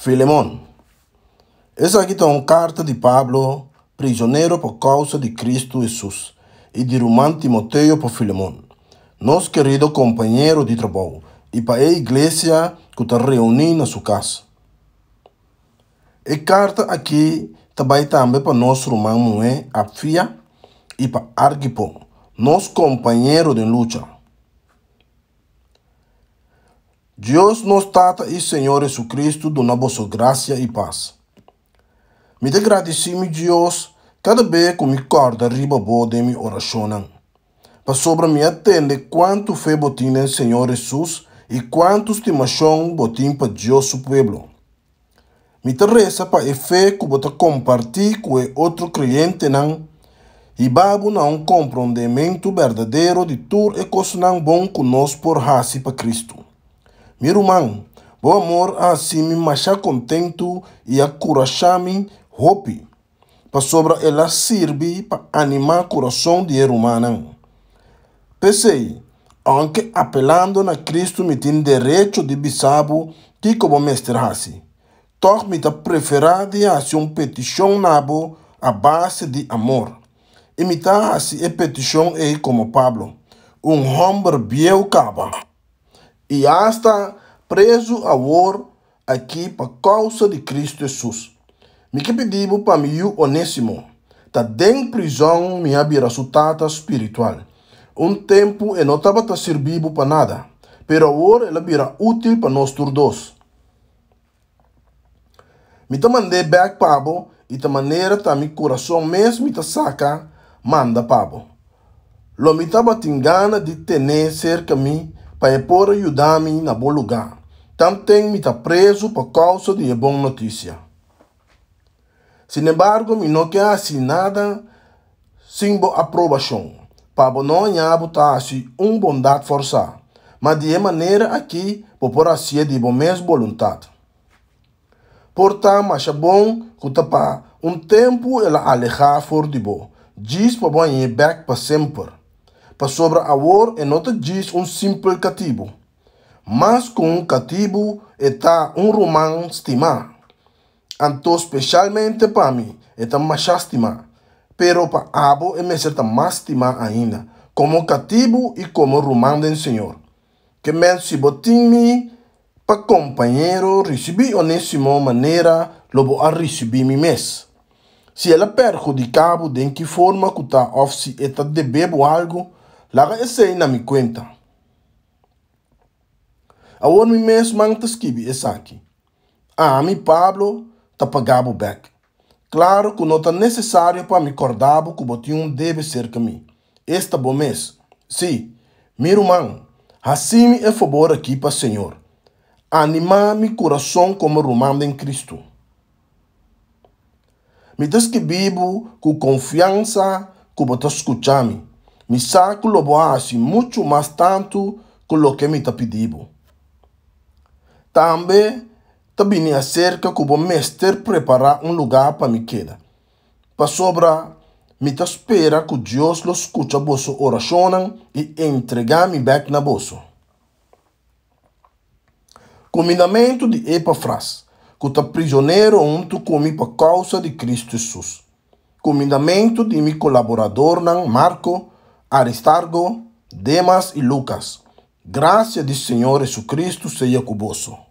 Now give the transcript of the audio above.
Filemón. Essa aqui está uma carta de Pablo, prisioneiro por causa de Cristo Jesus, e de irmão Timoteo para Filemón, nosso querido companheiro de trabalho, e para a igreja que está reunida na sua casa. A carta aqui também para nosso irmão Apfia e para Arquipo, nosso companheiro de luta. Deus nos Tata e Senhor Jesus Cristo dona vossa graça e paz. Me agradecemos Deus cada vez que me corda riba boa de minha oração. Para sobre me atende quanto fé botim em Senhor Jesus e quanto estimação botim para Deus seu povo. Me reza para a fé que bota compartilhar com outro cliente não e babo não compreendimento verdadeiro de tudo e coisa não bom que nós por raci para Cristo. Meu irmão, bom amor assim me macha contento e acurachame hope. Para sobre ela serve para animar o coração de humano. Pensei, anche apelando na Cristo me tem direito de bisabo que como mestre raci. Toch me ta preferar de fazer uma petição nabo a base de amor. E me ta assim a petição é como Pablo, homem biel caba. E hasta preso a war aqui por causa de Cristo Jesus. Me que pediu para mim Onésimo, tá dentro prisão me havia resultado espiritual. Tempo e não estava servindo para nada, pero agora ela vira útil para nós todos. Me ta mandei back Pablo e da maneira tá meu coração mesmo me ta saca manda Pablo. Lo me tava tem gana de ter cerca mim para poder ajudar-me na bom lugar. Também me tá preso por causa de boa notícia. Sin embargo, me não quer assim nada sem boa aprovação. Pablo não tá assim bondade forçar, mas de maneira aqui por assim de boa mesma vontade. Portanto, acha bom que para tempo ela alejar for de boa. Diz para bom ir back para sempre. Para sobre agora e não te diz simples cativo. Mas com cativo está romano estimar. Então, especialmente para mim, está mais estimar. Pero para abo é mesmo mais estimar ainda. Como cativo e como romano do Senhor. Que mesmo se botim-me para companheiro, recebi Onésimo maneira, lobo a receber me mesmo. Se ela perjudicava de que forma que está ou se está devendo algo, laga esse na minha conta. Agora me mesmo manta escrever essa aqui. Mi Pablo tá pagado back. Claro que não está necessário para me acordar que o botinho deve ser comigo. Esta bom mês. Sim, meu irmão, assim é favor aqui para o Senhor. Animar meu coração como romano em Cristo. Me descrevo com confiança que você escuta-me. Me saco lo boas muito mais tanto que o que me está pedindo. Também vim acerca que o mestre preparar lugar para me queda. Para sobra, me espera que Deus lo escuta a vossa oração e entregar-me back na vossa. Combinamento de Epafras, que está prisioneiro junto comigo por causa de Cristo Jesus. Combinamento de meu colaborador Marco, Aristargo, Demas e Lucas. Graça do Senhor Jesus Cristo seja convosco.